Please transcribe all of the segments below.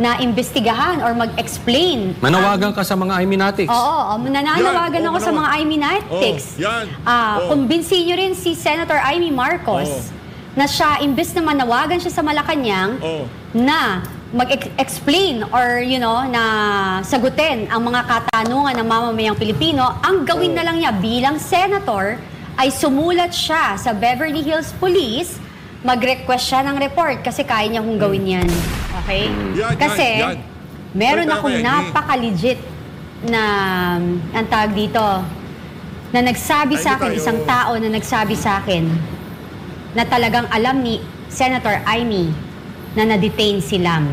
na imbestigahan or mag-explain. Manawagan ka sa mga Iminatics. Oo, nananawagan ako sa mga Iminatics. Kumbinsin nyo rin si Senator Amy Marcos na siya, imbes na manawagan siya sa Malacanang, na mag-explain or na sagutin ang mga katanungan ng mamamayang Pilipino, ang gawin na lang niya bilang senator ay sumulat siya sa Beverly Hills Police, mag-request siya ng report kasi kaya niya kung gawin yan. Okay? Kasi meron akong napaka-legit na ang tawag dito na nagsabi sa akin, isang tao na nagsabi sa akin na talagang alam ni Senator Amy na na-detain si Lam.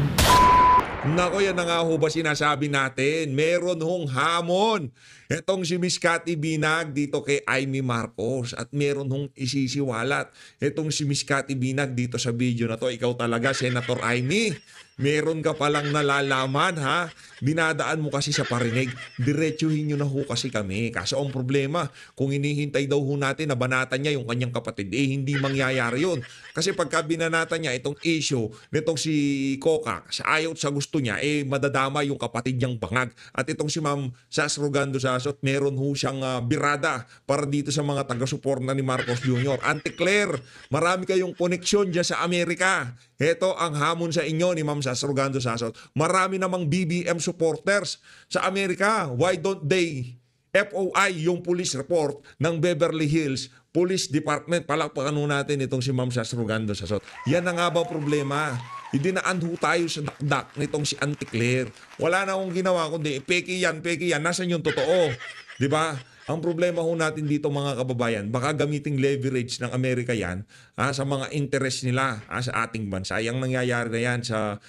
Nako, yan na nga ho ba sinasabi natin? Meron hong hamon. Itong si Miss Cathy Binag dito kay Amy Marcos at meron hong isisiwalat. Itong si Miss Cathy Binag dito sa video na to, ikaw talaga, Senator Amy. Meron ka palang nalalaman, ha? Dinadaan mo kasi sa parinig. Diretsuhin nyo na ho kasi kami. Kaso ang problema, kung hinihintay daw ho natin na banatan niya yung kanyang kapatid, hindi mangyayari yun. Kasi pagka binanatan niya itong issue nitong si Coca, sa ayaw sa gusto niya, madadama yung kapatid niyang bangag. At itong si Ma'am Sas Rogando Sasot, meron ho siyang birada para dito sa mga taga-suporta ni Marcos Jr. Auntie Claire, marami kayong koneksyon dyan sa Amerika. Ito ang hamon sa inyo ni Ma'am Sas Rogando Sasot. Marami namang BBM supporters sa Amerika. Why don't they FOI yung police report ng Beverly Hills Police Department? Palakpakan natin itong si Ma'am Sas Rogando Sasot. Yan na nga ba problema? Idinaan ho tayo sa dakdak nitong si Auntie Claire. Wala na akong ginawa kundi peki yan. Nasaan yung totoo? Di ba? Ang problema ho natin dito mga kababayan, baka gamiting leverage ng Amerika yan sa mga interest nila sa ating bansa. Yang nangyayari na yan sa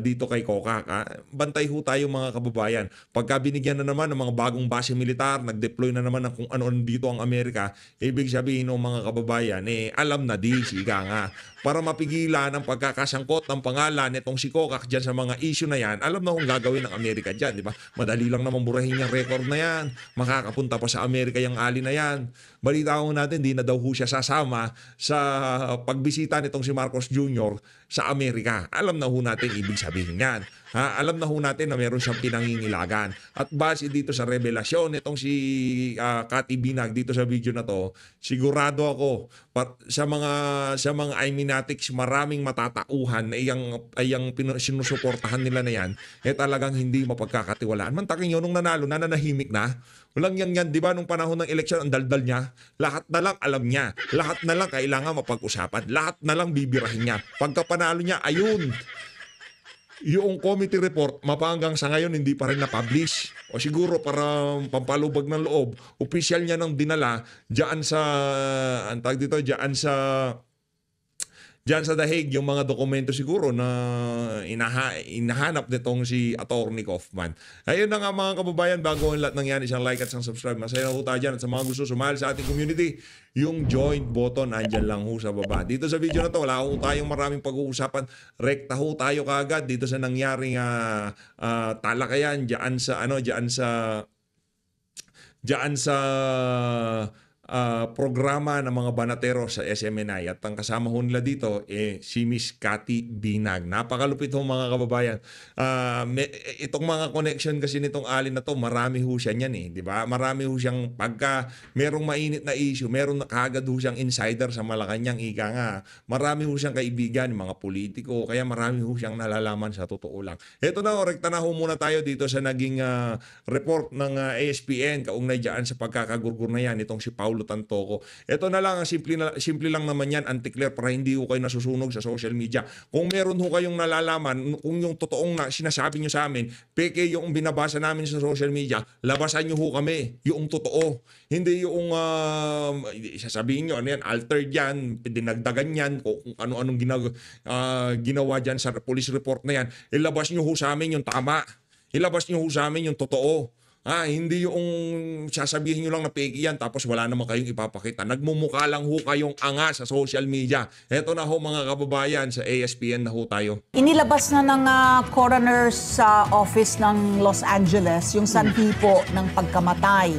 dito kay Coca. Bantay ho tayo mga kababayan. Pagka binigyan na naman ng mga bagong base militar, nag-deploy na naman ng kung ano dito ang Amerika, ibig sabihin ng mga kababayan, alam na di, siga nga. Para mapigilan ang pagkakasangkot ng pangalan nitong si Coca dyan sa mga issue na yan, alam na kung gagawin ng Amerika dyan, di ba? Madali lang naman burahin yung record na yan. Makakapunta pa sa Amerika yung ali na yan. Balita ko natin, di na daw ho siya sasama sa pagbisita nitong si Marcos Jr. sa Amerika. Alam na ho natin ibig sabihin yan. Alam na ho natin na meron siyang pinangingilagan. At base dito sa revelasyon nitong si Cathy Binag dito sa video na to, sigurado ako sa mga Iminatics, maraming matatauhan na iyang sinusuportahan nila na yan, talagang hindi mapagkakatiwalaan. Mantakin yun, nung nanalo, nananahimik na. Walang yan, di ba, nung panahon ng eleksyon, ang daldal niya, lahat na lang alam niya, lahat na lang kailangan mapag-usapan, lahat na lang bibirahin niya. Pagka panalo niya, ayun, yung committee report, mapanggang sa ngayon hindi pa rin na-publish. O siguro para pampalubag ng loob, opisyal niya nang dinala diyan sa diyan sa The Hague yung mga dokumento siguro na inahanap nitong si Attorney Kaufman. Ayun na nga mga kababayan, bago ang lahat ng yan, isang like at isang subscribe. Masaya ho tayo dyan. At sa mga gusto sumali sa ating community, yung join button, andyan lang ho sa baba. Dito sa video na to, wala ho tayong maraming pag-uusapan. Rekta ho tayo kaagad dito sa nangyaring talakayan dyan sa programa ng mga banatero sa SMNI. At ang kasama ho nila dito si Miss Cathy Binag. Napakalupit ho mga kababayan. Itong mga connection kasi nitong alin na to, marami ho siya niyan di ba? Marami ho siyang, pagka merong mainit na issue, meron kaagad ho siyang insider sa Malacanang, ika nga. Marami ho siyang kaibigan, mga politiko, kaya marami ho siyang nalalaman sa totoo lang. Ito na, rekta na ho muna tayo dito sa naging report ng ASPN kaugnay dyan sa pagkakagurgur na yan itong si Paulo Tantoco. Ito na lang, simple lang naman yan, Auntie Claire, para hindi ho kayo nasusunog sa social media. Kung meron ho kayong nalalaman, kung yung totoong sinasabi nyo sa amin, peke yung binabasa namin sa social media, labasan nyo ho kami, yung totoo. Hindi yung sasabihin nyo, ano yan, altered yan, dinagdagan yan, kung ano-anong ginawa dyan sa police report na yan, ilabas nyo ho sa amin yung tama. Ilabas nyo ho sa amin yung totoo. Hindi yung sasabihin nyo lang na peki yan tapos wala naman kayong ipapakita. Nagmumukha lang ho kayong anga sa social media. Eto na ho mga kababayan, sa ASPN na ho tayo. Inilabas na ng coroner's office ng Los Angeles yung sanhipo ng pagkamatay.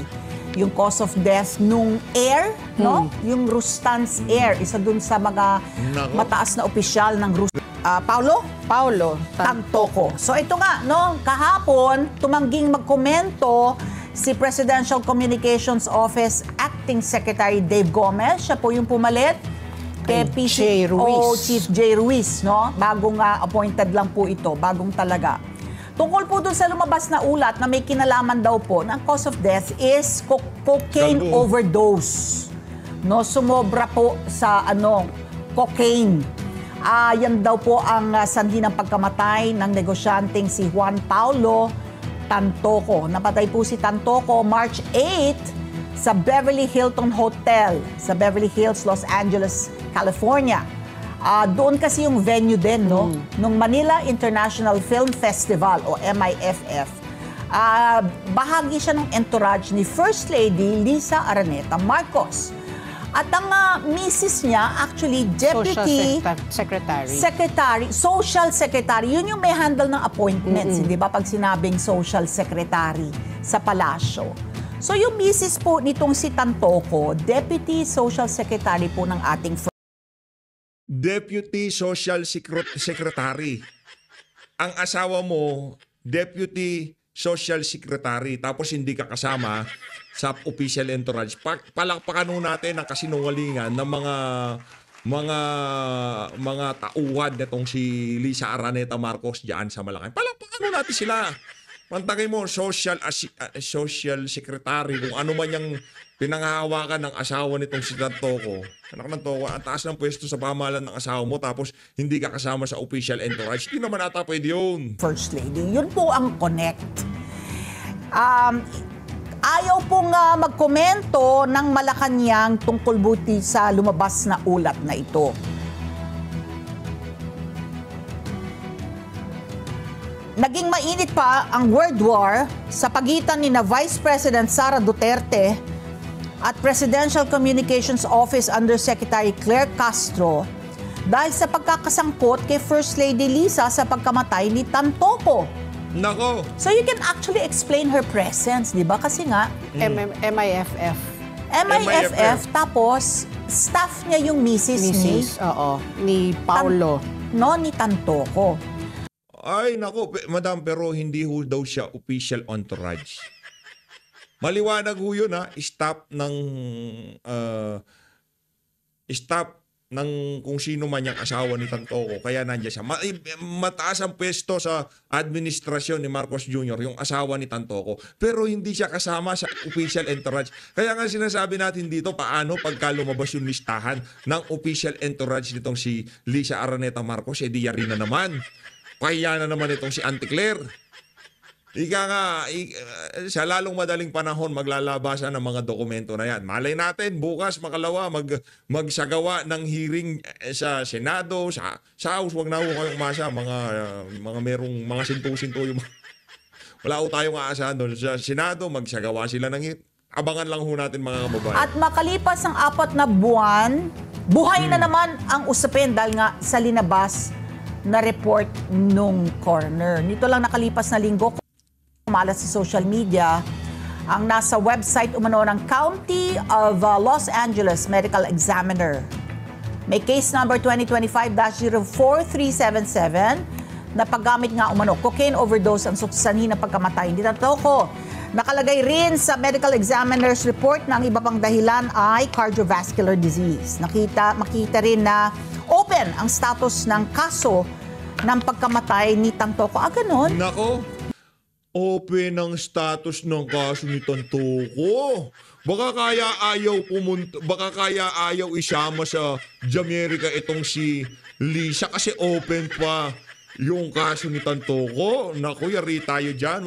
Yung cause of death nung Air, no? Yung Rustans Air, isa dun sa mga mataas na opisyal ng Paulo Tantoco. So ito nga, no, kahapon, tumangging magkomento si Presidential Communications Office Acting Secretary Dave Gomez. Siya po yung pumalit kay PCO Chief J. Ruiz, no? Bagong appointed lang po ito, bagong talaga. Tungkol po dun sa lumabas na ulat na may kinalaman daw po na ang cause of death is cocaine overdose. No, sumobra po sa cocaine. Yan daw po ang sanhi ng pagkamatay ng negosyanteng si Juan Paulo Tantoco. Napatay po si Tantoco March 8 sa Beverly Hilton Hotel sa Beverly Hills, Los Angeles, California. Doon kasi yung venue din, no? Nung Manila International Film Festival o MIFF. Bahagi siya ng entourage ni First Lady Lisa Araneta Marcos. At ang misis niya, actually, Deputy Social Secretary. Yun yung may handle ng appointments, di ba? Pag sinabing Social Secretary sa palasyo. So yung misis po nitong si Tantoco, Deputy Social Secretary po ng ating Deputy Social Secretary. Ang asawa mo, Deputy Social Secretary, tapos hindi ka kasama sa official entourage. Palakpakan natin ang kasinungalingan ng mga tauhan nitong si Lisa Araneta Marcos diyan sa Malacanang. Palakpakan natin sila. Pantagay mo, social secretary, kung ano man yung pinanghahawakan ng asawa nitong si Tantoco. Anak ng Toco, ang taas ng pwesto sa pamahalaan ng asawa mo tapos hindi ka kasama sa official entourage. Hindi naman ata pwede yun. First Lady. Yun po ang connect. Ayaw pong magkomento ng Malacanang tungkol buti sa lumabas na ulat na ito. Naging mainit pa ang word war sa pagitan ni Vice President Sara Duterte at Presidential Communications Office Undersecretary Claire Castro dahil sa pagkakasangkot kay First Lady Lisa sa pagkamatay ni Tantoco. Nako! So you can actually explain her presence, di ba? Kasi nga, MIFF. MIFF, tapos staff niya yung misis ni Paulo. Ni Tantoco. Ay, nako, madam, pero hindi ho daw siya official entourage. Maliwanag ho yun, staff ng kung sino man yung asawa ni Tantoco. Kaya nandiyan siya. Mataas ang pwesto sa administrasyon ni Marcos Jr., yung asawa ni Tantoco. Pero hindi siya kasama sa official entourage. Kaya nga sinasabi natin dito, paano pagka lumabas yung listahan ng official entourage nitong si Lisa Araneta Marcos, di yari na naman. Kaya na naman itong si Auntie Claire. Sa lalong madaling panahon maglalabasan ng mga dokumento na yan. Malay natin, bukas makalawa magsagawa ng hearing sa Senado, sa House. Huwag na ho kayong umasa, mga merong mga sinto-sinto yung wala ho tayong aasahan doon. Sa Senado, magsagawa sila ng abangan lang ho natin mga kababayan. At makalipas ang 4 na buwan, buhay na naman ang usapin dahil nga sa linabas na report nung coroner. Nito lang nakalipas na linggo, kumalat sa social media ang nasa website umano ng County of Los Angeles Medical Examiner. May case number 2025-04377 na paggamit nga umano cocaine overdose ang sanhi ng pagkamatay ni Tantoco. Nakalagay rin sa Medical Examiner's report na ang iba pang dahilan ay cardiovascular disease. Makita rin na open ang status ng kaso ng pagkamatay ni Tantoco. Ganon? Nako, open ang status ng kaso ni Tantoco. Baka kaya ayaw isama sa Jamaica itong si Lisa kasi open pa yung kaso ni Tantoco. Naku, yari tayo dyan.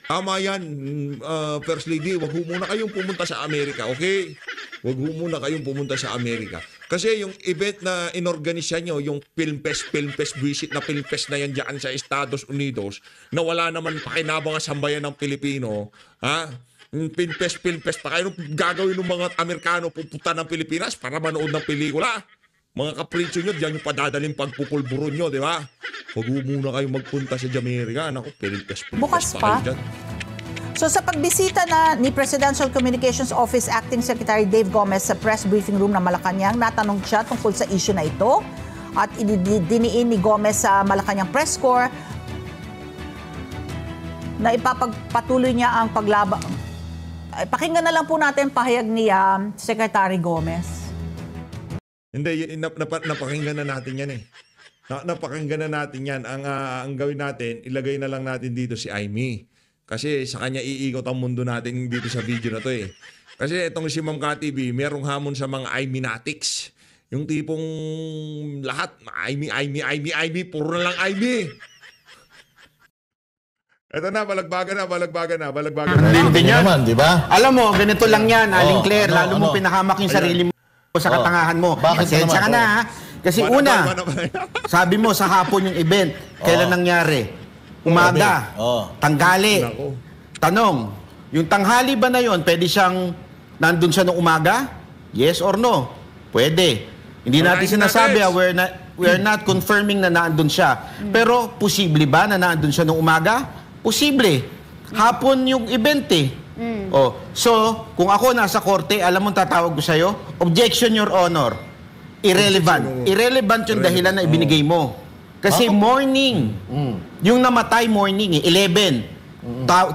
Tama yan, First Lady. Wag muna kayong pumunta sa Amerika, okay? Wag muna kayong pumunta sa Amerika. Kasi yung event na inorganisa nyo, yung film fest visit na film fest na yan dyan sa Estados Unidos, na wala naman pakinabang ang sambayan ng Pilipino, film fest pa kayo gagawin ng mga Amerikano pupunta ng Pilipinas para manood ng pelikula. Mga kapritsyo nyo, diyan yung padadaling pagpupulburon nyo, di ba? Huwag muna kayong magpunta sa Jamaica. Naku, film fest bukas pa kayo dyan. So sa pagbisita na ni Presidential Communications Office Acting Secretary Dave Gomez sa press briefing room ng Malacanang, natanong siya tungkol sa issue na ito. at diniin ni Gomez sa Malacanang Press Corps na ipapagpatuloy niya ang paglaban. Pakinggan na lang po natin pahayag ni Secretary Gomez. Hindi, napakinggan na natin yan eh. Napakinggan na natin yan. Ang gawin natin, ilagay na lang natin dito si Aimee. Kasi sa kanya iikot ang mundo natin dito sa video na to eh. Kasi itong si Ma'am Kat TV, merong hamon sa mga Aiminatics. Yung tipong lahat, Aimee, puro na lang Aimee. Ito na, balagbagan na. Hindi naman, di ba? Alam mo, ganito lang yan, Aling Claire. Lalo mo pinahamak yung sarili mo sa katangahan mo. Bakit Pasensya ka naman? na, ha? Kasi sabi mo sa hapon yung event, kailan nangyari? Umaga, tanghali. Nako. Tanong, yung tanghali ba na yon, pwede siyang nandun siya nung umaga? Yes or no? Pwede. Hindi natin sinasabi, we're not confirming na nandun siya. Pero posible ba na nandun siya nung umaga? Posible. Hapon yung event eh. So, kung ako nasa korte, alam mo tatawag ko sa'yo? Objection, Your Honor. Irrelevant. Irrelevant yung dahilan na ibinigay mo. Kasi morning. Yung namatay morning, 11.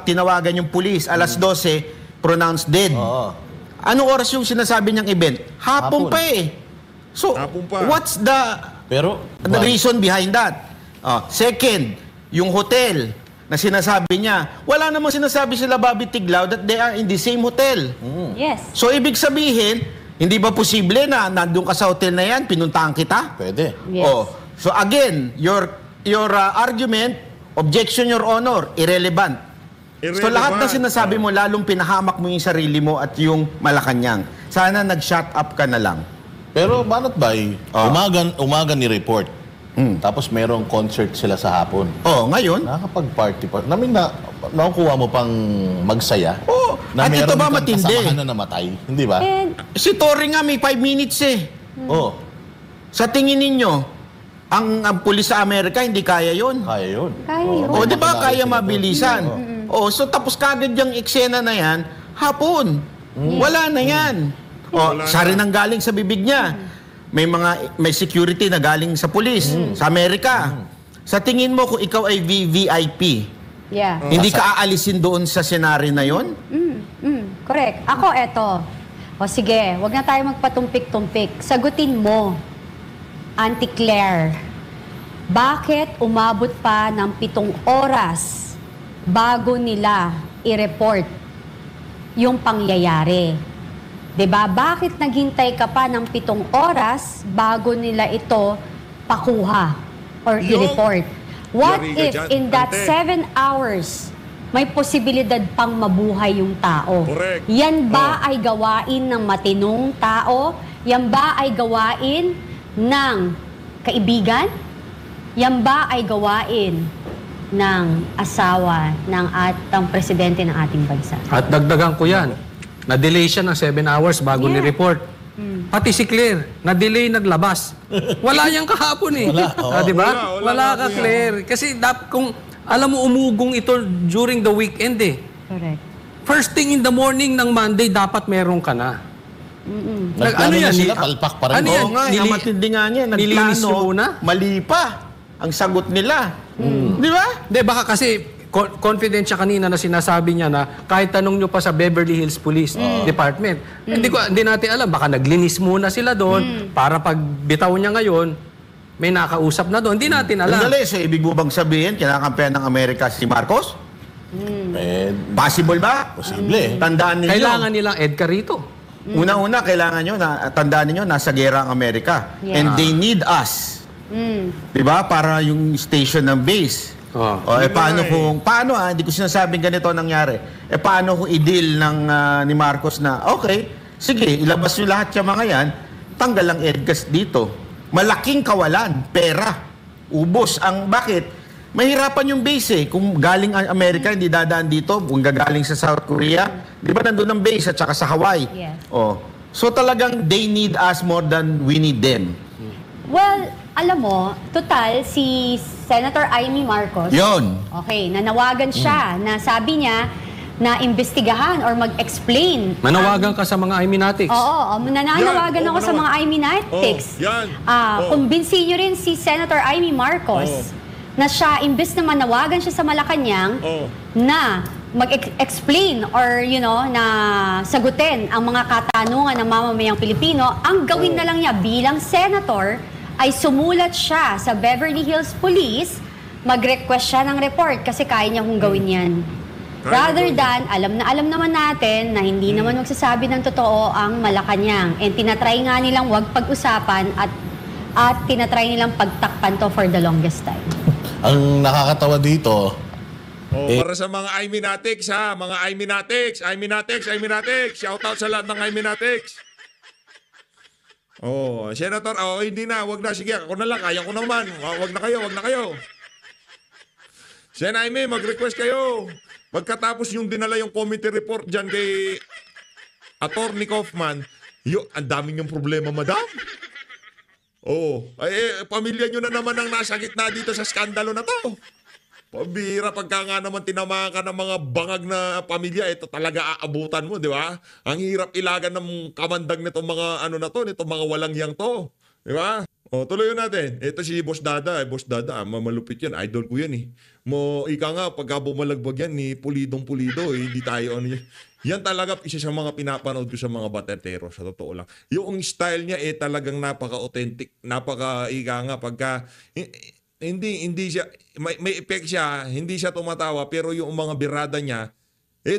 Tinawagan yung pulis, alas 12, pronounced dead. Anong oras yung sinasabi niyang event? Hapon pa eh. So, what's the reason behind that? Second, yung hotel na sinasabi niya, wala namang sinasabi sila Bobby Tiglao that they are in the same hotel. Yes. So, ibig sabihin, hindi ba posible na nandun ka sa hotel na yan, pinuntahan kita? Pwede. Yes. So again, your argument, objection, Your Honor, irrelevant. So lahat ng sinasabi mo, lalong pinahamak mo yung sarili mo at yung Malacanang. Sana nag-shut up ka na lang. Pero banat ba umaga ni report. Tapos merong concert sila sa hapon. Ngayon? Nakakapag-party pa. Nakukuha mo pang magsaya. Na At ito ba matindi? Kasamahan na namatay. Hindi ba? Si Tory nga may 5 minutes eh. Sa tingin ninyo, ang pulis sa Amerika hindi kaya yon? Kaya yun. Kaya O, di ba kaya mabilisan? So tapos kagad yung eksena na yan, hapon. Wala na yan. Sa rin ang galing sa bibig niya. May security na galing sa pulis sa Amerika. Sa tingin mo kung ikaw ay VVIP, hindi ka aalisin doon sa senaryo na yon? Correct. Ako, eto. O sige, wag na tayo magpatumpik-tumpik. Sagutin mo, Auntie Claire, bakit umabot pa ng 7 oras bago nila i-report yung pangyayari? 'Di ba? Bakit naghintay ka pa ng 7 oras bago nila ito pakuha or i-report? What if in that 7 hours may posibilidad pang mabuhay yung tao? Correct. Yan ba ay gawain ng matinong tao? Yan ba ay gawain ng kaibigan? Yan ba ay gawain ng asawa ng presidente ng ating bansa? At dagdagan ko yan. Na-delay siya ng 7 hours bago ni-report. Pati si Claire, na-delay naglabas. Wala yang kahapon eh. Di ba? Wala ka, Claire. Kasi kung alam mo, umugong ito during the weekend eh. Correct. First thing in the morning ng Monday, dapat meron ka na. Nagplano na sila, palpak pa rin. Ano yan? Ang matindi nga niya, Nilinis nagplano, muna? mali pa ang sagot nila. Di ba? Hindi, baka kasi confident siya kanina na sinasabi niya na kahit tanong nyo pa sa Beverly Hills Police Department, hindi natin alam, baka naglinis muna sila doon para pag bitaw niya ngayon, may nakausap na doon. Hindi natin alam. Sandali, so ibig mo bang sabihin, kinakampihan ng Amerika si Marcos? Possible ba? Posible. Tandaan ninyo. Kailangan nilang EDCA rito. Una-una, kailangan nyo, tandaan ninyo, nasa gera ang Amerika. Yeah. And they need us. Diba? Para yung station ng base. Paano hindi ko sinasabing ganito nangyari. Paano kung i-deal ni Marcos na, okay, sige, ilabas nyo lahat yung mga yan, tanggal ang EDCA dito. Malaking kawalan, pera, ubos. Bakit? Mahirapan yung base eh. Kung galing ang Amerika, hindi dadaan dito. Kung gagaling sa South Korea, di ba nandun ang base at saka sa Hawaii? Yes. So talagang they need us more than we need them. Well, alam mo, total, si Senator Aimee Marcos, Yon. okay, nanawagan siya na sabi niya, na imbestigahan or mag-explain. Manawagan ka sa mga Iminatics. Oo, nananawagan Yan, ako sa mga Iminatics. yan. Kumbinsin nyo rin si Senator Amy Marcos na siya, imbes na manawagan siya sa Malacanang, na mag-explain or na sagutin ang mga katanungan ng mamamayang Pilipino, ang gawin na lang niya bilang senator ay sumulat siya sa Beverly Hills Police, mag-request siya ng report kasi kaya niya kung gawin yan. Rather than, alam naman natin na hindi naman magsasabi ng totoo ang Malacanang. And tinatry nga nilang wag pag-usapan at tinatry nilang pagtakpan to for the longest time. Ang nakakatawa dito, para sa mga Iminatics ha, mga Iminatics, shout out sa lahat ng Iminatics. Senator, hindi na, wag na, sige, ako na lang, kaya ko naman, wag na kayo. Sen Aimee, mag-request kayo. Pagkatapos yung dinala yung committee report dyan kay Attorney Kaufman, ang dami niyong problema, madam. Pamilya nyo na naman ang nasa gitna dito sa skandalo na to. Pabira, pagka nga naman tinamaan ka ng mga bangag na pamilya, ito talaga aabutan mo, di ba? Ang hirap ilagan ng kamandag nitong mga nitong mga walang yang to. Di ba? Tuloy natin. Ito si Boss Dada. Boss Dada, malupit yan. Idol ko yan eh. Ika nga, pagka bumalagbag yan, ni pulidong-pulido eh. Hindi tayo yan talaga isa sa mga pinapanood ko sa mga batertero, sa totoo lang. Yung style niya talagang napaka-authentic. Ika nga, pagka hindi siya, may effect siya, hindi siya tumatawa, pero yung mga birada niya,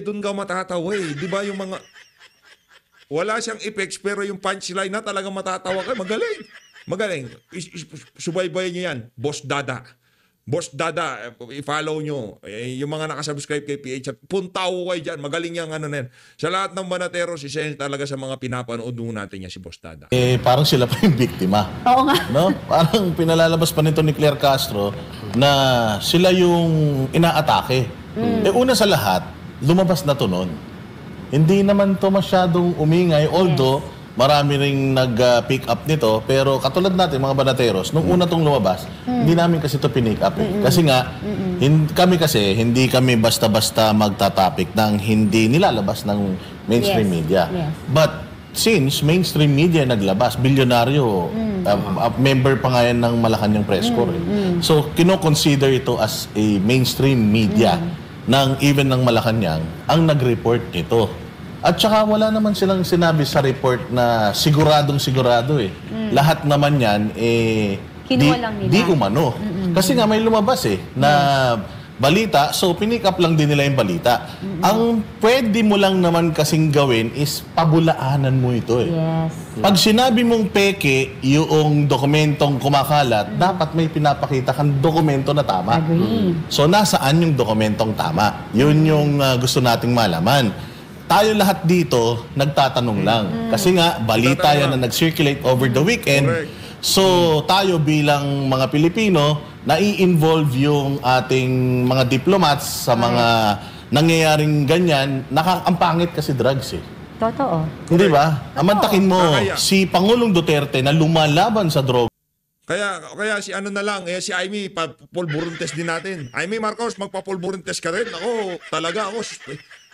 doon ka matatawa eh. Di ba yung mga, wala siyang effects, pero yung punchline na talagang matatawa ka, magaling. Subaybayan niyo yan, Boss Dada. Boss Dada, i-follow nyo. Yung mga nakasubscribe kay PH, punta ko kayo dyan. Magaling yung na yan. Sa lahat ng banatero, si Sen talaga sa mga pinapanood natin niya, si Boss Dada. Parang sila pa yung biktima. Oo nga. No? Parang pinalalabas pa nito ni Claire Castro na sila yung inaatake. Una sa lahat, lumabas na to nun. Hindi naman to masyadong umingay, although marami ring nag-pick up nito, pero katulad natin mga banateros, nung una tong lumabas, hindi namin kasi ito pinick up eh. Kasi nga, hindi kami basta-basta magta-topic ng hindi nilalabas ng mainstream media. Yes. But since mainstream media naglabas, bilyonaryo, member pa nga yan ng Malacanang Press Corps. So, kino-consider ito as a mainstream media even ng Malacanang ang nag-report nito. At saka wala naman silang sinabi sa report na siguradong-sigurado eh. Lahat naman yan Kinuha lang nila. di umano. Kasi nga may lumabas na balita, so pinick up lang din nila yung balita. Ang pwede mo lang naman kasing gawin is pabulaanan mo ito eh. Yes. Pag sinabi mong peke yung dokumentong kumakalat, dapat may pinapakita kang dokumento na tama. Agree. So nasaan yung dokumentong tama? Yun yung gusto nating malaman. Tayo lahat dito nagtatanong lang. Kasi nga, balita yan na nag-circulate over the weekend. Correct. So, tayo bilang mga Pilipino, nai-involve yung ating mga diplomats sa mga nangyayaring ganyan. Ang pangit kasi drugs eh. Totoo. Hindi ba? Amantakin mo, Kaya. si Pangulong Duterte na lumalaban sa droga. Kaya si si Aimee, papulburon-test din natin. Aimee Marcos, magpapulburon-test ka rin. Talaga ako,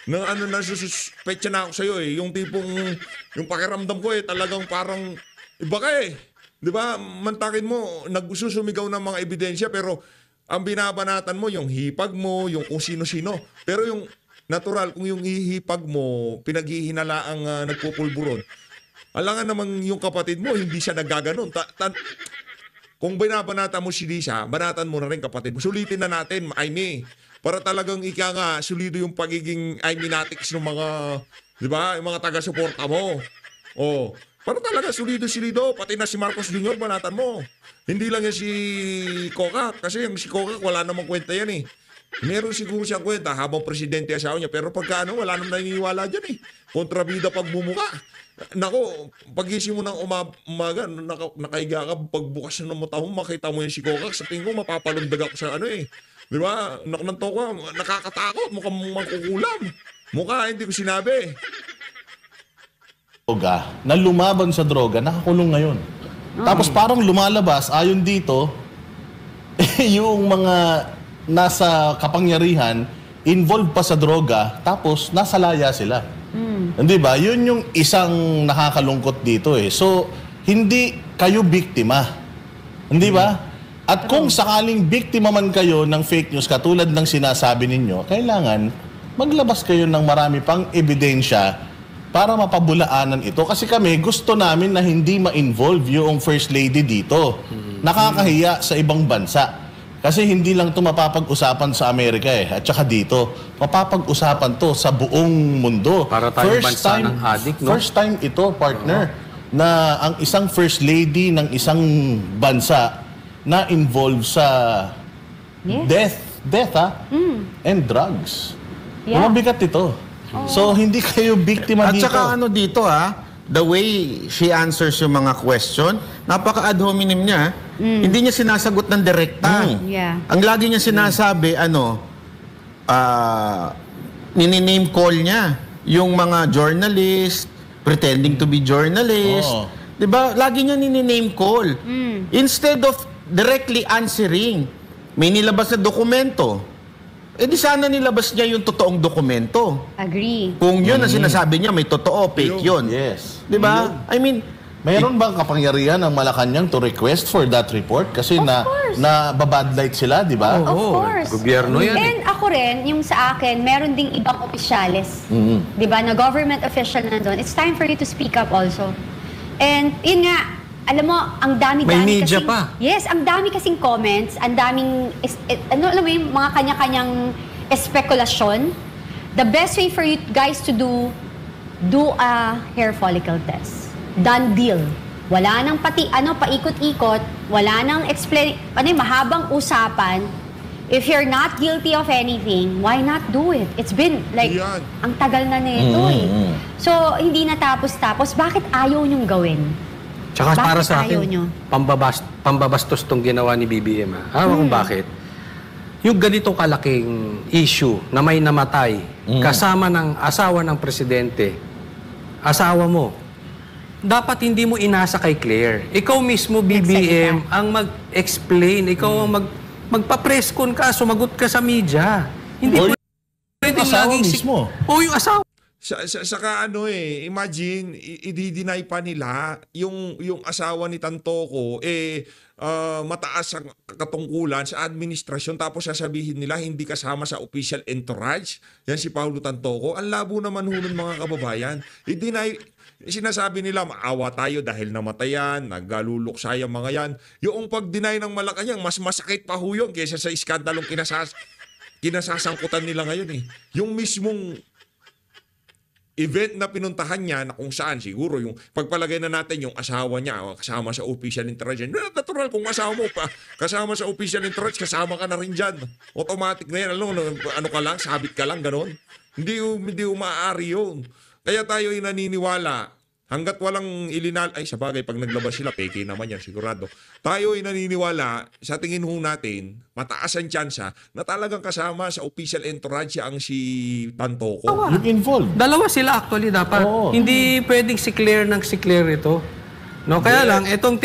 nasususpecha na ako sa'yo eh. Yung tipong, yung pakiramdam ko talagang parang, iba ka eh. Di ba? Mantakin mo, nagsusumigaw ng mga ebidensya, pero ang binabanatan mo, yung hipag mo, yung kung sino-sino. Pero yung natural, kung yung hihipag mo, pinaghihinalaang nagpupulburon, alangan naman yung kapatid mo, hindi siya naggaganon. Kung binabanatan mo si Lisa, banatan mo na rin kapatid mo. Sulitin na natin, Aimee. Para talagang solido yung pagiging Iminatics ng mga, di ba, yung mga taga-suporta mo. Para talaga solido, pati na si Marcos Jr., banatan mo. Hindi lang yan si Coca, kasi yung si Coca, wala namang kwenta yan eh. Meron siguro siyang kwenta habang presidente asawa niya, pero pagka wala namang naniniwala dyan eh. Kontrabida pagmumuka. Nako, pagising mo ng umaga, nakahiga ka, pagbukas ng mata mo, makita mo yung si Coca, sa tingin ko, mapapalundag ako sa Di ba? Naknanto ko, nakakatakot, mukhang mangkukulam. Mukha, hindi ko sinabi. Droga, na lumaban sa droga, nakakulong ngayon. Tapos parang lumalabas, ayon dito, yung mga nasa kapangyarihan, involved pa sa droga, tapos nasa laya sila. Hindi ba? Yun yung isang nakakalungkot dito eh. So, hindi kayo biktima. Hindi ba? At kung sakaling biktima man kayo ng fake news, katulad ng sinasabi ninyo, kailangan maglabas kayo ng marami pang ebidensya para mapabulaanan ito. Kasi kami, gusto namin na hindi ma-involve yung First Lady dito. Nakakahiya sa ibang bansa. Kasi hindi lang ito mapapag-usapan sa Amerika eh, at saka dito. Mapapag-usapan to sa buong mundo. Para tayong bansa ng adik, no? First time ito, partner, na ang isang First Lady ng isang bansa na involved sa death and drugs. Yeah. Mabigat ito. So, hindi kayo biktima At dito. saka dito the way she answers yung mga question, napaka ad hominem niya. Hindi niya sinasagot ng direkta. Yeah. Ang lagi niya sinasabi, nini-name call niya yung mga journalist, pretending to be journalist. Oo. 'Di ba? Lagi niya nini-name call. Instead of directly answering, may nilabas na dokumento. Di sana nilabas niya yung totoong dokumento. Agree. Kung yun ang sinasabi niya, may totoo, fake yun. Yes. Di ba? I mean, Mayroon bang kapangyarihan ng Malacanang to request for that report? Kasi na babadlight sila, di ba? Of course. Gobyerno yan. And ako rin, yung sa akin, meron ding ibang opisyales. Di ba, na government official na doon. It's time for you to speak up also. And yun nga, alam mo, ang dami-dami May media kasing, pa. Yes, ang dami kasing comments, ang daming, alam mo yung mga kanya-kanyang espekulasyon. The best way for you guys to do a hair follicle test. Done deal. Wala nang paikot-ikot, wala nang mahabang usapan. If you're not guilty of anything, why not do it? It's been like, Yan. ang tagal na nito eh. So, hindi natapos-tapos. Bakit ayaw niyong gawin? Tsaka Bakit para sa ayaw akin, nyo? pambabastos tong ginawa ni BBM. Alam kung bakit? Yung ganitong kalaking issue na may namatay kasama ng asawa ng presidente, asawa mo, dapat hindi mo inasa kay Claire. Ikaw mismo, BBM, ang mag-explain. Ikaw ang magpa-press con ka, sumagot ka sa media. Hindi Or pwede asawa laging mismo. O yung asawa. Saka imagine, i-deny pa nila yung asawa ni Tantoco, mataas ang katungkulan sa administrasyon, tapos sasabihin nila hindi kasama sa official entourage. Yan si Paulo Tantoco. Ang labo naman hunun mga kababayan. I-deny, sinasabi nila maawa tayo dahil namatayan, naggaluluksa yung mga yan. Yung pag-deny ng Malacanang, mas masakit pa ho yun kaysa sa iskandalong kinasasangkutan nila ngayon eh. Yung mismong event na pinuntahan niya na kung saan siguro yung pagpalagay na natin yung asawa niya kasama sa official entourage. Natural kung asawa mo pa kasama sa official entourage, kasama ka na rin dyan. Automatic na yan. Ano ka lang, sabit ka lang, ganon. Hindi maaari yun. Kaya tayo ay naniniwala. Hanggat walang sa bagay, pag naglabas sila, peke naman yan, sigurado. Tayo ay naniniwala, sa tingin ho natin, mataas ang tsansa na talagang kasama sa official entourage ang si Tantoco. Yung involved. Dalawa sila actually dapat. Oo. Hindi pwedeng si Claire ito. No, kaya lang itong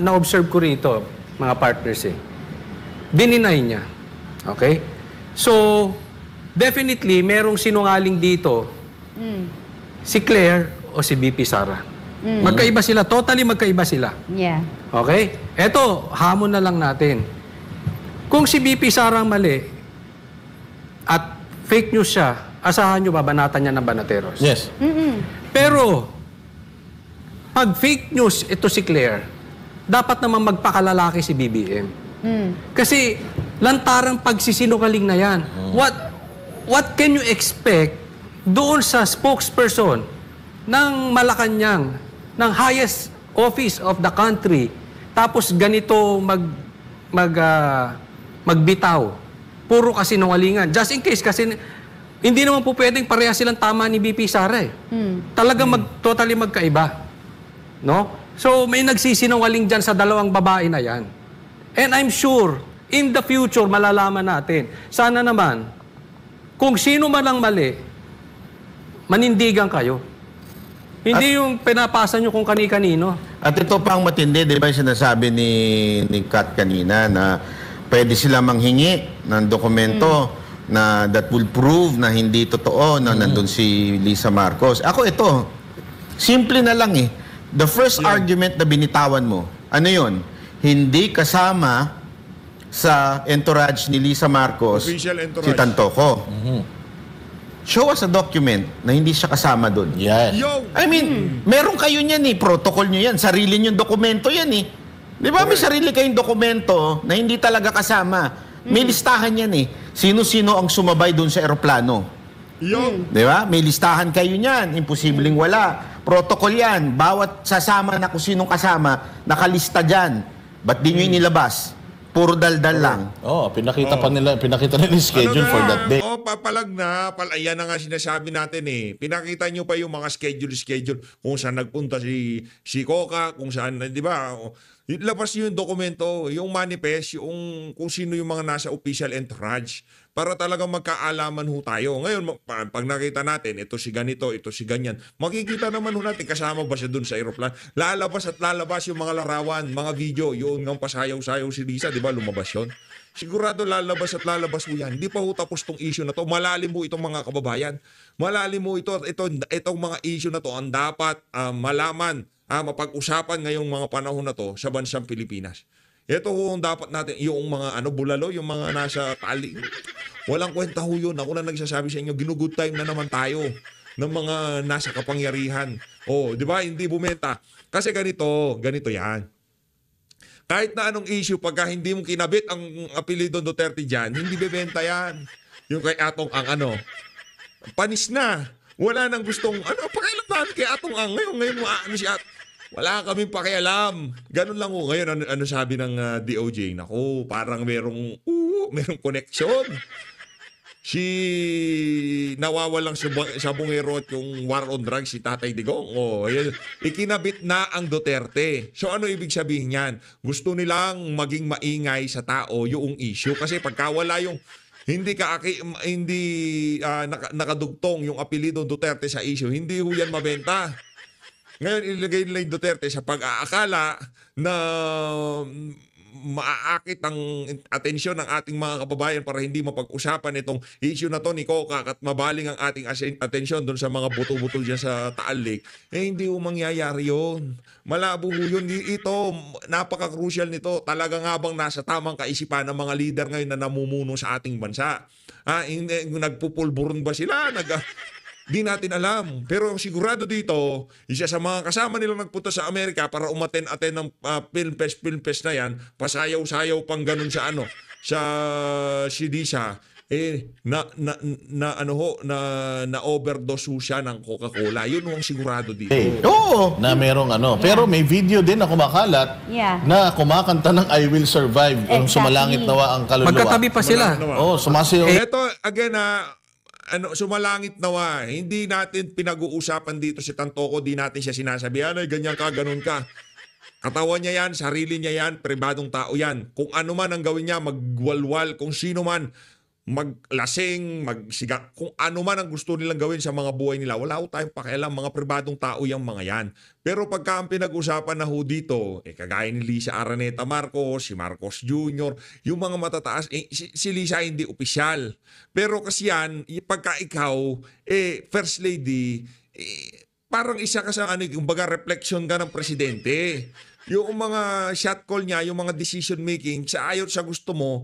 na-observe ko rito, mga partners dininay niya. Okay? So, definitely merong sinungaling dito. Si Claire o si BP Sara. Magkaiba sila, totally magkaiba sila. Yeah. Okay? Eto, hamon na lang natin. Kung si BP Sara ang mali at fake news siya, asahan nyo babanatan niya ng banateros. Yes. Pero, pag fake news ito si Claire, dapat naman magpakalalaki si BBM. Kasi lantarang pagsisinungaling na yan. What can you expect doon sa spokesperson ng Malacanang, ng highest office of the country, tapos ganito magbitaw. Puro kasinungalingan. Just in case, kasi hindi naman po pwedeng pareha silang tama ni BP Sara Talagang totally magkaiba. No? So, may nagsisinungaling dyan sa dalawang babae na yan. And I'm sure, in the future, malalaman natin. Sana naman, kung sino man ang mali, manindigan kayo. Hindi yung pinapasa nyo kung kani-kanino. At ito pang matindi, di ba yung sinasabi ni Kat kanina na pwede sila manghingi ng dokumento na that will prove na hindi totoo na nandun si Lisa Marcos. Ako ito, simple na lang eh. The first argument na binitawan mo, ano yun? Hindi kasama sa entourage ni Lisa Marcos Official entourage. si Tantoco. Show us a document na hindi siya kasama doon. Yes. Yo! I mean, meron kayo niyan eh, protocol nyo yan, sarili nyo dokumento yan eh. Di ba may sarili kayong dokumento na hindi talaga kasama? May listahan yan eh. Sino-sino ang sumabay doon sa eroplano. Yo! Di ba? May listahan kayo niyan, imposibleng wala. Protocol yan, bawat sasama na kung sinong kasama, nakalista dyan. Ba't di nyo inilabas? Puro daldal lang. Pinakita nila yung schedule for that day. Papalag na. Ayan na nga sinasabi natin eh. Pinakita nyo pa yung mga schedule kung saan nagpunta si Coca, kung saan, di ba? Labas yung dokumento, yung manifest, yung kung sino yung mga nasa official entourage para talagang magkaalaman ho tayo. Ngayon, pag nakita natin, ito si ganito, ito si ganyan, makikita naman ho natin kasama ba siya dun sa aeroplano. Lalabas at lalabas yung mga larawan, mga video, yun ng pasayaw-sayaw si Lisa, di ba? Lumabas yun. Sigurado lalabas at lalabas mo yan. Hindi pa ho tapos tong issue na to. Malalim mo itong mga kababayan. Malalim mo itong mga issue na to ang dapat malaman, mapag-usapan ngayong mga panahon na to sa bansang Pilipinas. Ito ho ang dapat natin, yung mga bulalo, yung mga nasa tali. Walang kwenta ho yun. Ako na nagsasabi sa inyo, ginugood time na naman tayo ng mga nasa kapangyarihan. Di ba? Hindi bumenta. Kasi ganito yan. Kahit na anong issue, pagka hindi mo kinabit ang apelido Duterte dyan, hindi bebenta yan. Yung kay Atong Ang panis na. Wala nang gustong, pakialam namin kay Atong Ang. Ngayon si Atong. Wala kaming pakialam. Ganun lang ho. Ngayon, ano sabi ng DOJ? Naku, parang merong connection. Si nawawalang sabongero at yung war on drugs, si Tatay Digong. Ayan. Ikinabit na ang Duterte. So ano ibig sabihin yan? Gusto nilang maging maingay sa tao yung issue. Kasi pagka wala yung nakadugtong yung apelido Duterte sa issue, hindi ho yan mabenta. Ngayon, ilagay nila yung Duterte sa pag-aakala na maaakit ang atensyon ng ating mga kababayan para hindi mapag-usapan itong issue na to ni Coca at mabaling ang ating atensyon doon sa mga buto-buto dyan sa Taal Lake. Hindi ho mangyayari yun. Malabo ho yun. Ito, napaka-crucial nito. Talaga nga bang nasa tamang kaisipan ng mga leader ngayon na namumuno sa ating bansa? Nagpupulburon ba sila? Di natin alam. Pero sigurado dito, isa sa mga kasama nilang nagpunta sa Amerika para umaten-aten ng film fest na yan, pasayaw-sayaw pang ganun sa si Lisa, na overdose siya ng Coca-Cola. Yun ang sigurado dito. Na merong Pero may video din na kumakalat na kumakanta ng I Will Survive. Yung sumalangit nawa ang kaluluwa. Magkatabi pa sila. Sumasayaw. Ito, again sumalangit nawa. Hindi natin pinag-uusapan dito si Tantoco, di natin siya sinasabi, ganyan ka, ganun ka. Katawan niya yan, sarili niya yan, pribadong tao yan. Kung ano man ang gawin niya, magwalwal, kung sino man, maglasing, magsiga, kung ano man ang gusto nilang gawin sa mga buhay nila, wala ko tayong pakialam, mga pribadong tao yung mga yan. Pero pagka ang pinag-usapan na ho dito, kagaya ni Lisa Araneta Marcos, si Marcos Jr., yung mga matataas, si Lisa hindi opisyal. Pero kasi yan, pagka ikaw, First Lady, parang isa ka sa kumbaga reflection ka ng presidente. Yung mga shot call niya, yung mga decision making, sa ayot sa gusto mo,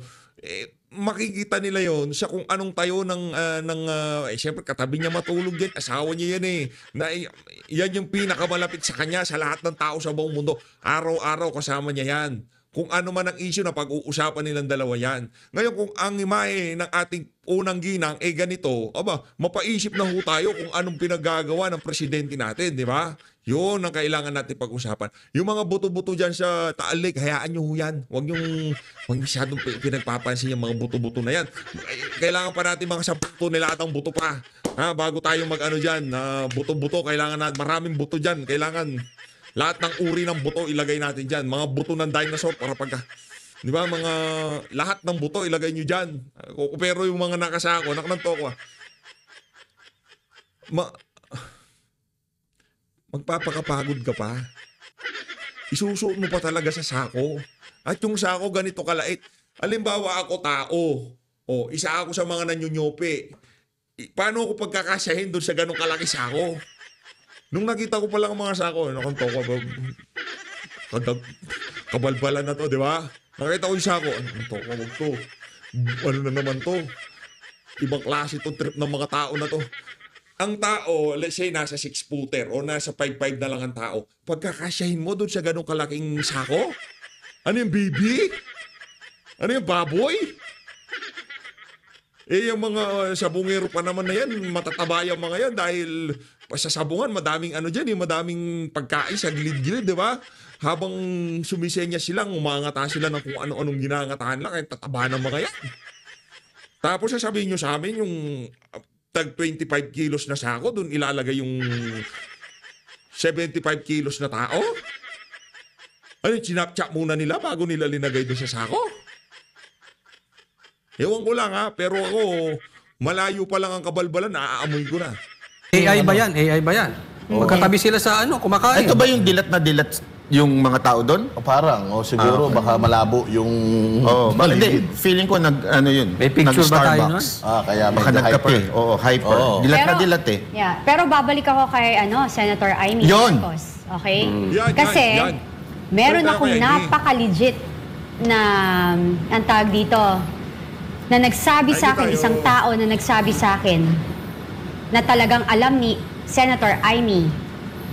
makikita nila yon sa kung anong tayo siyempre katabi niya matulog yan, asawa niya yan yan yung pinakamalapit sa kanya sa lahat ng tao sa buong mundo, araw-araw kasama niya yan. Kung ano man ang issue na pag-uusapan nilang dalawa yan. Ngayon kung ang imahe ng ating unang ginang ganito, mapaisip na ho tayo kung anong pinaggagawa ng presidente natin, di ba? Yun ang kailangan natin pag-usapan. Yung mga buto-buto dyan sa Taal Lake, hayaan nyo yan. Huwag masyadong pinagpapansin yung mga buto-buto na yan. Kailangan pa natin mga 10 nila atang buto pa. Bago tayo dyan, buto-buto, kailangan natin, maraming buto dyan. Kailangan lahat ng uri ng buto ilagay natin dyan. Mga buto ng dinosaur para di ba, lahat ng buto ilagay nyo dyan. Pero yung mga nakasako, naknanto ko magpapakapagod ka pa. Isusuot mo pa talaga sa sako. At yung sako ganito kalait. Halimbawa ako tao. O, isa ako sa mga nanyunyope. Paano ako pagkakasyahin doon sa ganong kalaki sako? Nung nakita ko pa lang ang mga sako, nakanto ko, kabalbalan na to, di ba? Nakita ko yung sako, ano to, wag to. Ano na naman to? Ibang klase itong trip ng mga tao na to. Ang tao, let's say, nasa 6-footer o nasa 5'5" na lang ang tao. Pagkakasyahin mo doon sa ganong kalaking sako? Ano yung baby? Ano yung baboy? Yung mga sabungero pa naman na yan, matataba yung mga yan dahil sa sabungan, madaming ano dyan, madaming pagkain sa gilid-gilid, di ba? Habang sumisenya silang, umangata sila ng kung ano-anong ginangatahan lang, kaya tataba ng mga yan. Tapos sasabihin nyo sa amin, yung tag 25 kilos na sako, doon ilalagay yung 75 kilos na tao? Ano, sinapchap muna nila bago nila linagay doon sa sako? Ewan ko lang ha, pero ako, malayo pa lang ang kabalbalan, naaamoy ko na. AI ba yan? AI ba yan? Magkatabi sila sa kumakain. Ito ba yung dilat na dilat yung mga tao doon? Parang, siguro baka malabo yung Hindi, feeling ko yun. May picture ba tayo nun? Nag-Starbucks. Kaya Baka medyo nagkape. Oo, hyper. Oo. Dilat na dilat eh. Yeah, pero babalik ako kay Senator Amy Yun. Marcos. Okay? Yan, Kasi yan. meron Pero akong kaya, napaka-legit na ang tawag dito na nagsabi sa akin, isang tao na nagsabi sa akin na talagang alam ni Senator Amy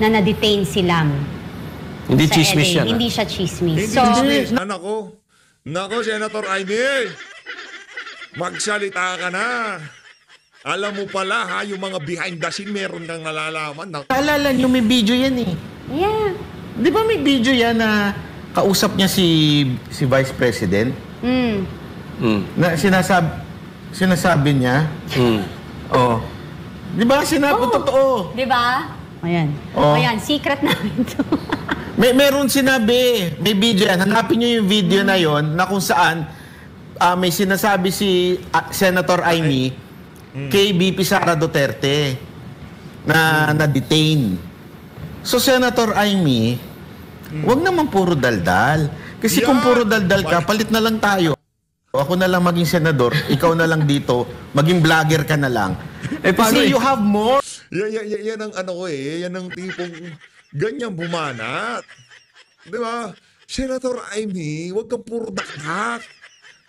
na na-detain si Lam. Hindi sa chismis LA. yan. Hindi siya chismis. Hindi So, chismis. Nako, Senator Amy, magsalita ka na. Alam mo pala ha, yung mga behind the scene, meron kang nalalaman. Naalala nyo, may video yan eh. yeah. Di ba may video yan na kausap niya si Vice President? Na sinasabi niya? Oh. Di ba sinabi totoo? Di ba? Ayan. Oh. Ayan, secret namin to. Meron sinabi, may video yan. Hanapin niyo yung video na yon na kung saan may sinasabi si Senator Amy kay VP Sara Duterte na na-detain. So Senator Amy, wag naman puro daldal. Kasi kung puro daldal ka, palit na lang tayo. Ako na lang maging senador, ikaw na lang dito, maging vlogger ka na lang. Kasi you have more. Yan ang yan ang tipong ganyan bumanat. Di ba? Senator Amy, huwag kang puro dakdak.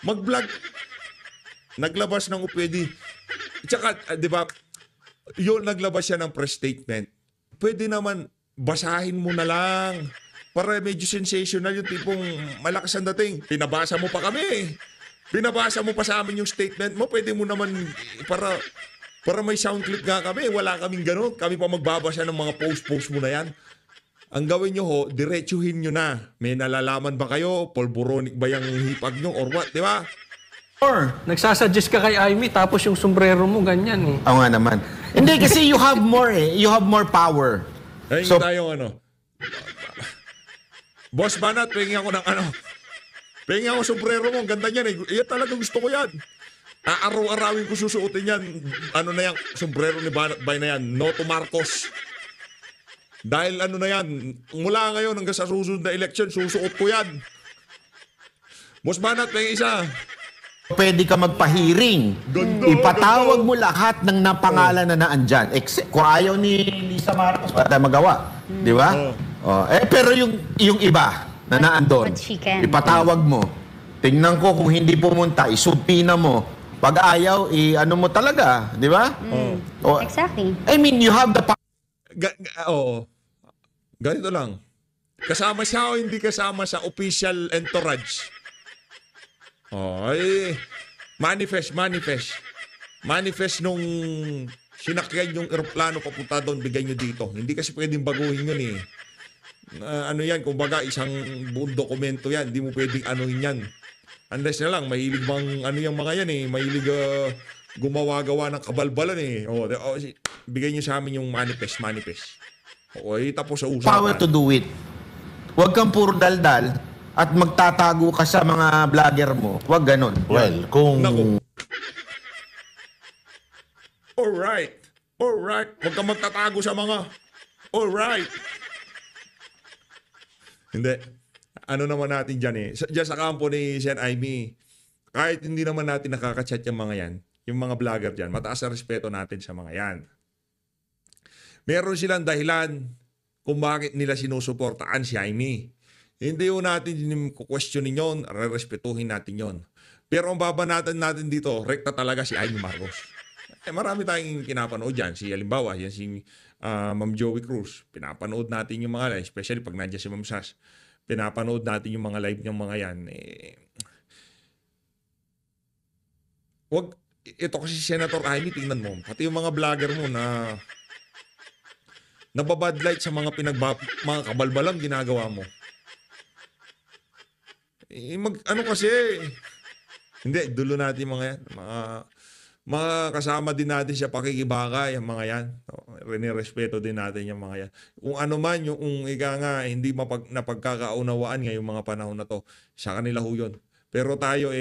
Mag-vlog. Naglabas ng upwede. Tsaka, di ba, yun, naglabas siya ng press statement. Pwede naman, basahin mo na lang. Para medyo sensational yung tipong malakas ang dating. Pinabasa mo pa kami. Pinabasa mo pa sa amin yung statement mo. Pwede mo naman, para may sound clip nga kami. Wala kaming gano'n. Kami pa magbabasa ng mga post mo na yan. Ang gawin nyo ho, diretsuhin nyo na. May nalalaman ba kayo? Polboronic ba yung hipag nyo or what? Di ba? Nagsasuggest ka kay Amy, tapos yung sombrero mo, ganyan eh. Oo nga naman. Hindi, kasi you have more eh. You have more power. Ayun So- tayong Boss Banat, pingin ako ng pingin ako sombrero mo. Ang ganda niyan eh. Yan talaga gusto ko yan. Araw-arawin ko susuotin yan. Ano na yan? Sombrero ni Banat Bay na yan. No to Marcos. Dahil ano na yan. Mula ngayon hanggang sa susunod na election, susuot ko yan. Boss Banat, pingin isa. Pwede ka magpahiring. Ganda, Ipatawag ganda. mo lahat ng napangalan na naandyan. Kung ayaw ni Lisa Marcos, wala tayong magawa. Di ba? Pero yung iba na naandun, But she can. ipatawag mo. Tingnan ko kung hindi pumunta, isubpina mo. Pag ayaw, ano mo talaga. Di ba? Exactly. I mean, you have the power. Oo. Ganito lang. Kasama siya o hindi kasama sa official entourage? Manifest. Manifest nung sinakyan yung eroplano papunta doon, bigay nyo dito. Hindi kasi pwedeng baguhin yun eh. Ano yan, kumbaga isang buong dokumento yan. Hindi mo pwedeng anuhin yan. Unless na lang, mahilig bang ano yung mga yan eh. Mahilig gumawa-gawa ng kabalbalan eh. Bigay nyo sa amin yung manifest. Tapos sa usapan. Power to do it. Huwag kang puro daldal at magtatago ka sa mga vlogger mo. Huwag ganun. Well, kung... Naku. Alright. Huwag kang magtatago sa mga... Alright. Hindi. Ano naman natin dyan eh. Diyan sa kampo ni Sen Amy, kahit hindi naman natin nakaka-chat yung mga yan, yung mga vlogger dyan, mataas na respeto natin sa mga yan. Meron silang dahilan kung bakit nila sinusuportaan si Jaime. Hindi yun natin questionin yun, re-respetuhin natin yun. Pero ang babanatan natin dito, rekta talaga si Jaime Marcos. Marami tayong kinapanood dyan. Halimbawa, yan si Ma'am Joey Cruz. Pinapanood natin yung mga live, especially pag nandiyan si Ma'am Sas. Pinapanood natin yung mga live ng mga yan. Ito kasi si Senator Jaime, tingnan mo. Pati yung mga vlogger mo na nababadlight sa mga mga kabalbalang ginagawa mo. Ano kasi, hindi, dulo natin mga yan. Mga kasama din natin sa pakikibaka, yung mga yan. Rinirespeto din natin yung mga yan. Kung ano man, yung ika nga, hindi napagkakaunawaan ngayong mga panahon na to, sa kanila ho yun. Pero tayo,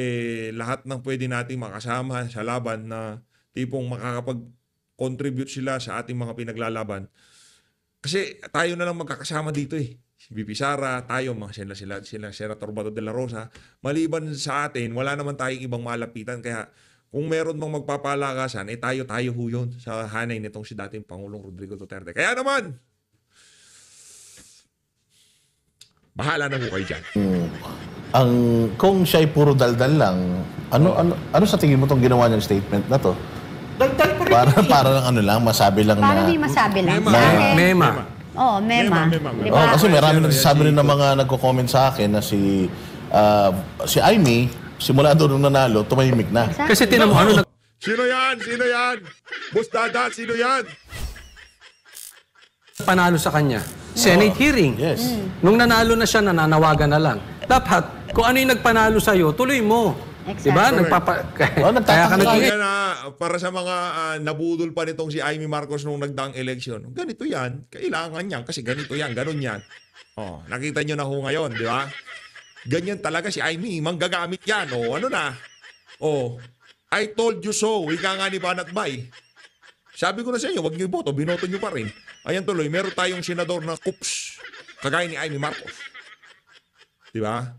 lahat ng pwede nating makasama sa laban na tipong makakapag-contribute sila sa ating mga pinaglalaban. Kasi tayo na lang magkakasama dito Si VP Sara, tayo, sila Senator Bato de la Rosa. Maliban sa atin, wala naman tayong ibang malapitan. Kaya kung meron bang magpapalakasan, tayo ho yun sa hanay nitong si dating Pangulong Rodrigo Duterte. Kaya naman, bahala na ho kayo dyan. Kung siya'y puro daldal lang, ano sa tingin mo tong ginawa niyang statement na to? Dagdag pa rin. Para lang masabi lang Para na... may masabi lang. Mema. Oo, mema. Oh, kasi marami nagsasabi rin ng mga nagko-comment sa akin na si Jaime, simula doon nung nanalo, tumahimik na. Exactly. Kasi tinan mo, Sino yan? Boss Dada, sino yan? panalo sa kanya? Senate hearing. Yes. Nung nanalo na siya, nananawagan na lang. Dapat, kung ano yung nagpanalo sa'yo, tuloy mo. Exactly. Diba? Kaya ka Kaya para sa mga nabudol pa nitong si Jaime Marcos nung nagdaang eleksyon, ganito yan, kailangan yan, kasi ganito yan, ganun yan. Nakita nyo na ho ngayon, di ba? Ganyan talaga si Jaime, manggagamit yan. Ano na? I told you so, ika nga ni Banat Bay. Sabi ko na sa inyo, wag niyo iboto, binoto niyo pa rin. Ayan tuloy, meron tayong senador na kups, kagaya ni Jaime Marcos. Di ba?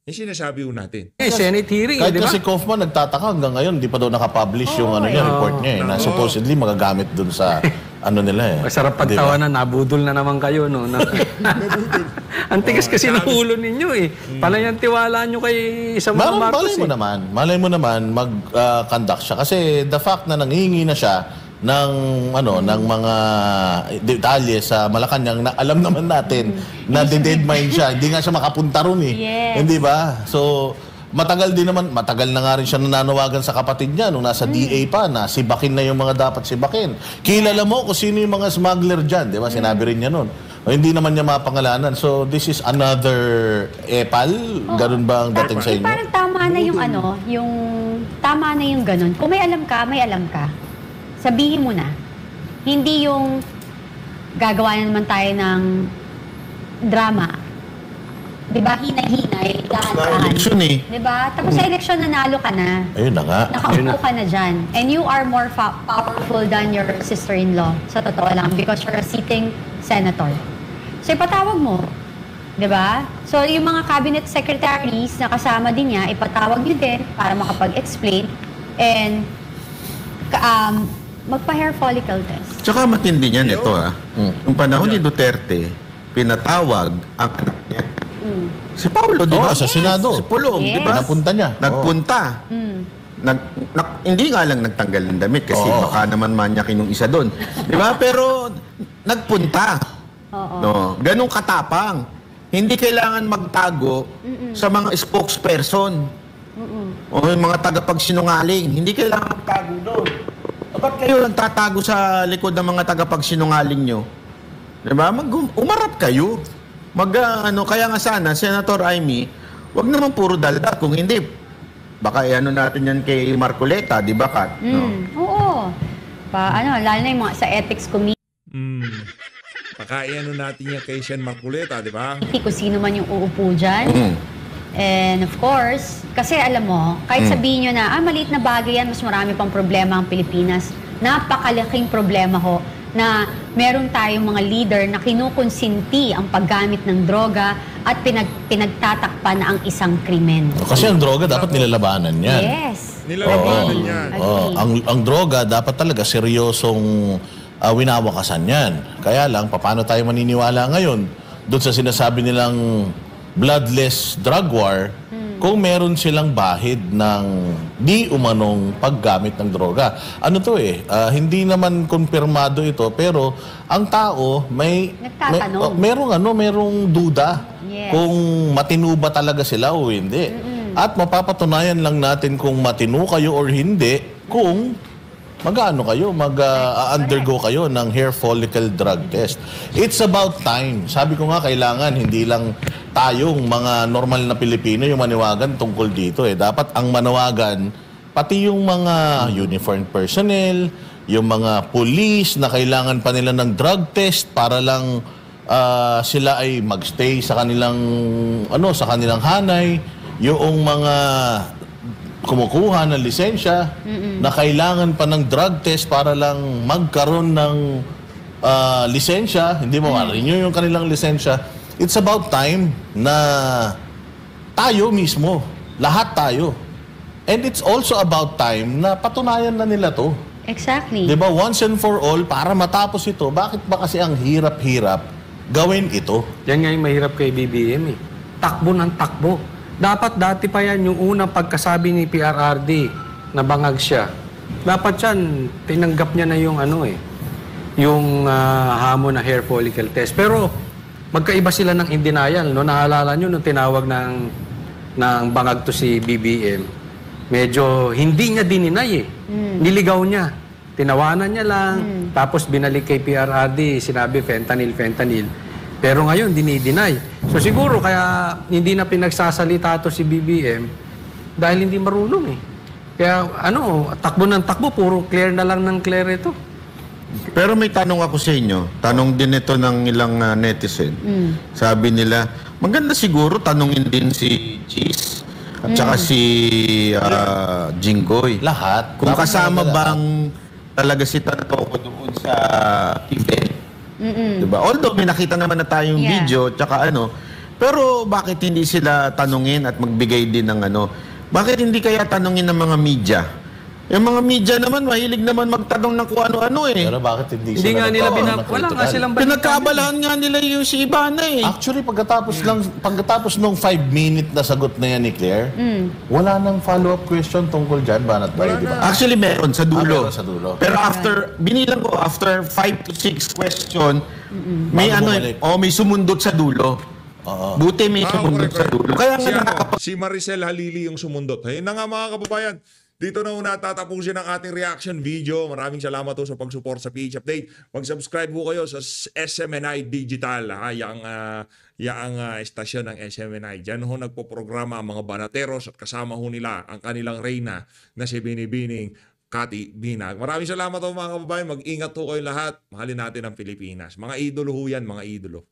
Yung sinasabi ko natin. Senate hearing, Kahit di ba? kasi Kaufman nagtataka hanggang ngayon, di pa daw nakapublish yung report niya na supposedly magagamit dun sa nila Masarap pagtawanan, nabudol na naman kayo, no? Ang tigas kasi ng ulo ninyo Palayan tiwala nyo kay sa mga Marcos. Malay mo naman mag-conduct siya. Kasi the fact na nanghihingi na siya ng mga detalye sa Malacanang na alam naman natin na deadmine siya. Hindi nga siya makapunta ron Yes. Hindi ba? So, matagal na nga rin siya nananawagan sa kapatid niya nung nasa DA pa na sibakin na yung mga dapat sibakin. Kilala mo kung sino yung mga smuggler dyan, di ba? Sinabi rin niya nun. Hindi naman niya mapangalanan. So, this is another epal? Ganun ba ang dating sa inyo? Parang tama na yung ganun. Kung may alam ka. Sabihin mo na. Hindi yung gagawa na naman tayo ng drama. Diba? Hinay-hinay, dahan-dahan. Election Diba? Tapos sa election, nanalo ka na. Ayun na nga. Nakaupo ka na dyan. And you are more powerful than your sister-in-law. Sa totoo lang. Because you're a sitting senator. So, ipatawag mo. Diba? So, yung mga cabinet secretaries na kasama din niya, ipatawag nyo din para makapag-explain. And, magpa-hair follicle test. Tsaka matindi niyan ito Yung panahon ni Duterte, pinatawag ang anak niya. Si Paulo, di ba? Sa Senado. Si Pulong, Yes. di ba? Napunta niya. Nagpunta. Hindi nga lang nagtanggal ng damit kasi baka naman manyakin yung isa doon. Di ba? Pero nagpunta. No, ganong katapang. Hindi kailangan magtago sa mga spokesperson. O yung mga tagapagsinungaling. Hindi kailangan magtago doon. Ba't kayo nagtatago sa likod ng mga tagapagsinungaling nyo? Diba? Umarap kayo. Kaya nga sana, Senator Jaime, wag naman puro daldal. Kung hindi, baka natin yan kay Marcoleta, di ba, Kat? Oo. Lalo na yung mga sa ethics committee. Baka natin yan kay Sen Marcoleta, di ba? Kung sino man yung uupo dyan. And of course, kasi alam mo, kahit sabihin nyo na, maliit na bagay yan, mas marami pang problema ang Pilipinas. Napakalaking problema ho na meron tayong mga leader na kinukonsinti ang paggamit ng droga at pinagtatakpan na ang isang krimen. Kasi ang droga dapat nilalabanan yan. Yes. Nilalabanan yan. Ang droga dapat talaga seryosong winawakasan yan. Kaya lang, paano tayo maniniwala ngayon doon sa sinasabi nilang bloodless drug war kung meron silang bahid ng di umanong paggamit ng droga. Ano to hindi naman kumpirmado ito, pero ang tao Nagtatanong. merong duda Yes. kung matino ba talaga sila o hindi. At mapapatunayan lang natin kung matino kayo or hindi kung undergo kayo ng hair follicle drug test. It's about time. Sabi ko nga, kailangan hindi lang tayong mga normal na Pilipino yung maniwagan tungkol dito. Dapat ang manawagan, pati yung mga uniformed personnel, yung mga police na kailangan pa nila ng drug test para lang sila ay magstay sa kanilang hanay, yung mga kumukuha ng lisensya na kailangan pa ng drug test para lang magkaroon ng lisensya, hindi mo ma-renew yung kanilang lisensya. It's about time na tayo mismo, lahat tayo. And it's also about time na patunayan na nila to. Exactly. Diba? Once and for all, para matapos ito, bakit ba kasi ang hirap-hirap gawin ito? Yan nga yung mahirap kay BBM Takbo ng takbo. Dapat dati pa yan yung unang pagkasabi ni PRRD na bangag siya. Dapat yan, tinanggap niya na yung yung hamon na hair follicle test. Pero magkaiba sila ng in denial. No? Naalala nyo nung tinawag ng bangag to si BBM, medyo hindi niya dininay Niligaw niya. Tinawanan niya lang. Tapos binalik kay PRRD, sinabi fentanyl. Pero ngayon, dinideny. So siguro kaya hindi na pinagsasalita to si BBM dahil hindi marunong Kaya takbo ng takbo, puro clear na lang ng clear ito. Pero may tanong ako sa inyo. Tanong din ito ng ilang netizen. Sabi nila, maganda siguro tanongin din si Cheese at saka si Jinggoy. Lahat. Kung Dapat kasama talaga bang talaga si Tanto doon sa event. Diba? Although may nakita naman na tayong video tsaka pero bakit hindi sila tanungin at magbigay din ng bakit hindi kaya tanungin ng mga media? Yung mga media naman, mahilig naman magtanong ng kung ano-ano Pero bakit hindi Hindi nga nila wala nga silang balikan. Pinagkabalahan nga nila yung si Ivana Actually, pagkatapos nung 5-minute na sagot na yan ni Claire, wala nang follow-up question tungkol dyan, banat ba? Di ba? Actually, meron sa dulo. Meron sa dulo. Pero binilang ko, after 5 to 6 question, may may sumundot sa dulo. Buti may sumundot sa dulo. Kaya nga si Maricel Halili yung sumundot. Na nga mga kababayan, dito na una tatapusin ang ating reaction video. Maraming salamat sa pag-support sa PH Update. Mag-subscribe po kayo sa SMNI Digital. Yang estasyon ng SMNI. Diyan nagpo-programa ang mga banateros at kasama nila ang kanilang reyna na si Binibining Kati Binag. Maraming salamat mga kababayan. Mag-ingat kayo lahat. Mahalin natin ang Pilipinas. Mga idolo yan, mga idolo.